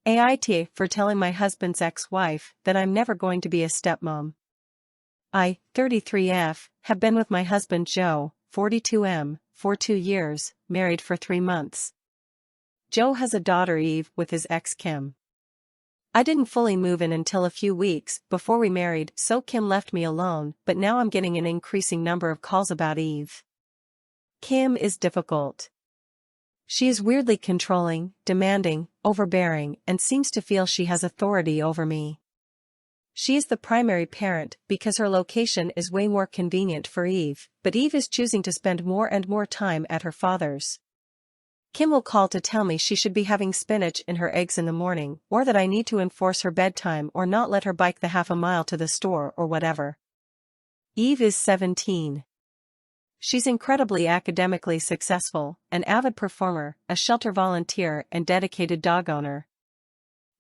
AITA for telling my husband's ex-wife that I'm never going to be a stepmom. I, 33F, have been with my husband Joe, 42M, for 2 years, married for 3 months. Joe has a daughter Eve with his ex Kim. I didn't fully move in until a few weeks before we married, so Kim left me alone, but now I'm getting an increasing number of calls about Eve. Kim is difficult. She is weirdly controlling, demanding, overbearing, and seems to feel she has authority over me. She is the primary parent because her location is way more convenient for Eve, but Eve is choosing to spend more and more time at her father's. Kim will call to tell me she should be having spinach in her eggs in the morning, or that I need to enforce her bedtime or not let her bike the half a mile to the store or whatever. Eve is 17. She's incredibly academically successful, an avid performer, a shelter volunteer and dedicated dog owner.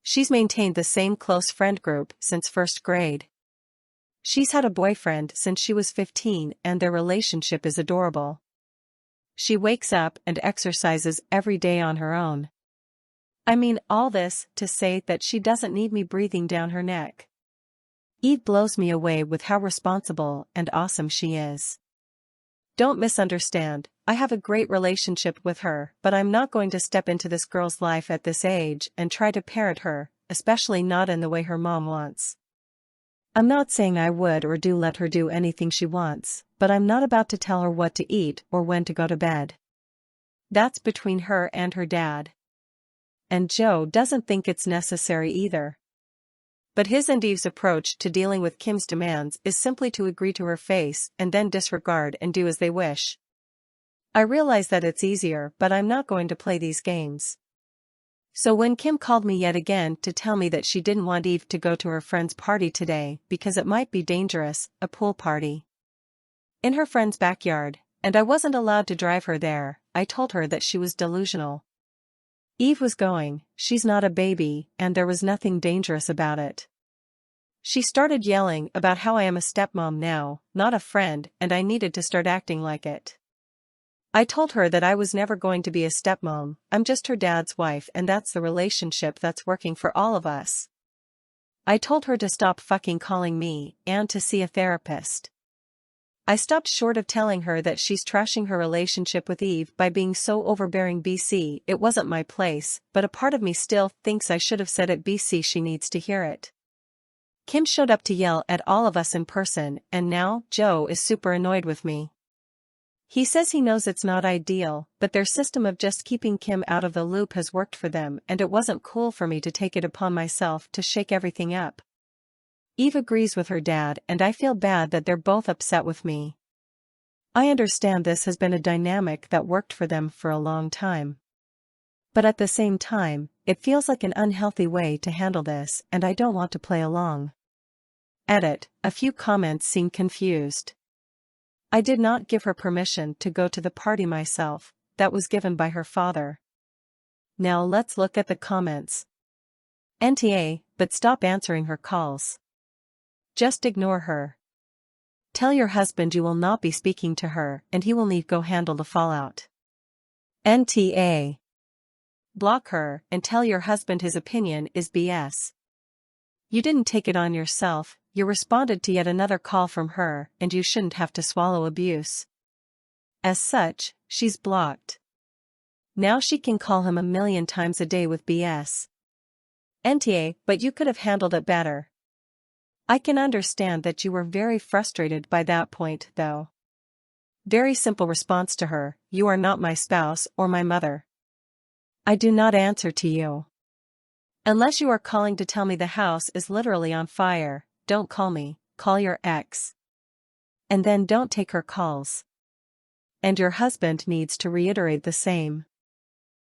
She's maintained the same close friend group since first grade. She's had a boyfriend since she was 15 and their relationship is adorable. She wakes up and exercises every day on her own. I mean all this to say that she doesn't need me breathing down her neck. Eve blows me away with how responsible and awesome she is. Don't misunderstand, I have a great relationship with her, but I'm not going to step into this girl's life at this age and try to parent her, especially not in the way her mom wants. I'm not saying I would or do let her do anything she wants, but I'm not about to tell her what to eat or when to go to bed. That's between her and her dad. And Joe doesn't think it's necessary either. But his and Eve's approach to dealing with Kim's demands is simply to agree to her face and then disregard and do as they wish. I realize that it's easier, but I'm not going to play these games. So when Kim called me yet again to tell me that she didn't want Eve to go to her friend's party today because it might be dangerous, a pool party in her friend's backyard, and I wasn't allowed to drive her there, I told her that she was delusional. Eve was going, she's not a baby, and there was nothing dangerous about it. She started yelling about how I am a stepmom now, not a friend, and I needed to start acting like it. I told her that I was never going to be a stepmom, I'm just her dad's wife and that's the relationship that's working for all of us. I told her to stop fucking calling me, and to see a therapist. I stopped short of telling her that she's trashing her relationship with Eve by being so overbearing. BC, it wasn't my place, but a part of me still thinks I should have said it. BC, she needs to hear it. Kim showed up to yell at all of us in person, and now Joe is super annoyed with me. He says he knows it's not ideal, but their system of just keeping Kim out of the loop has worked for them, and it wasn't cool for me to take it upon myself to shake everything up. Eve agrees with her dad, and I feel bad that they're both upset with me. I understand this has been a dynamic that worked for them for a long time. But at the same time, it feels like an unhealthy way to handle this, and I don't want to play along. Edit, a few comments seem confused. I did not give her permission to go to the party myself, that was given by her father. Now let's look at the comments. NTA, but stop answering her calls. Just ignore her. Tell your husband you will not be speaking to her and he will need to go handle the fallout. NTA. Block her and tell your husband his opinion is BS. You didn't take it on yourself, you responded to yet another call from her and you shouldn't have to swallow abuse. As such, she's blocked. Now she can call him a million times a day with BS. NTA, but you could have handled it better. I can understand that you were very frustrated by that point, though. Very simple response to her, you are not my spouse or my mother. I do not answer to you. Unless you are calling to tell me the house is literally on fire, don't call me, call your ex. And then don't take her calls. And your husband needs to reiterate the same.